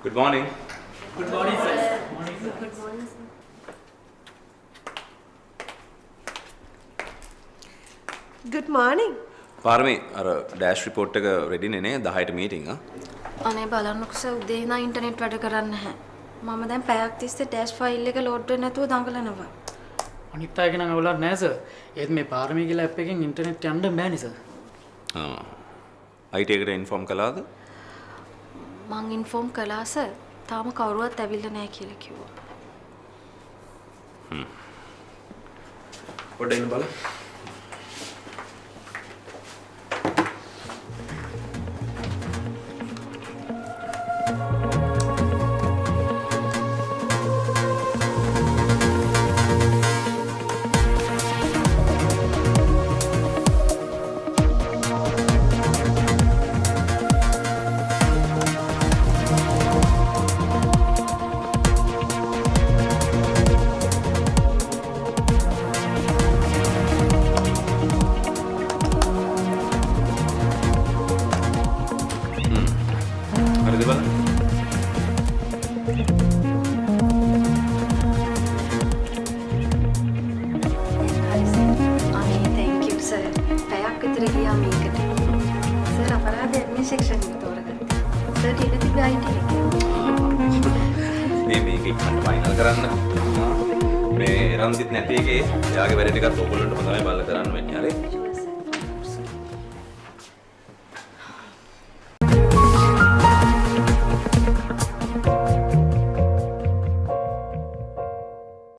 Good morning. Good morning, sir. Good morning, sir. Good morning. පාරමී අර dash report එක ready නේ 10ට meeting ආ. අනේ බලන්නකෝ සර් උදේ ඉඳන් ඉන්ටර්නෙට් වැඩ කරන්නේ නැහැ. මම දැන් පැයක් තිස්සේ ඩෑෂ් ෆයිල් එක ලෝඩ් වෙන්නේ නැතුව දඟලනවා. අනිත් අයගේ නම් අවුලක් නැහැ සර්. ඒත් මේ පාරමී කියලා ඇප් එකෙන් ඉන්ටර්නෙට් යන්න බෑනේ සර්. IT එකට ඉන්ෆෝම් කළාද? මං ඉන්ෆෝම් කළා සර්. තාම කවුරුවත් ඇවිල්ලා නැහැ කියලා කිව්වා. පොඩ්ඩක් ඉන්න බලන්න. හරිද බලන්න. අනේ thank you sir. පැයක් විතර ගියා මේකට. සර් අපරාධ ඇඩ්මින් සෙක්ෂන් එක තෝරගත්තා. සර් ටික තිබ්බ IT එක. මේක ඉක්මනට ෆයිනල් කරන්න. මේ රන්දිත් නැති එකේ එයාගේ වැඩ ටිකත් ඕගොල්ලන්ට හොඳයි බලලා කරන්න වෙන්නේ. හරි.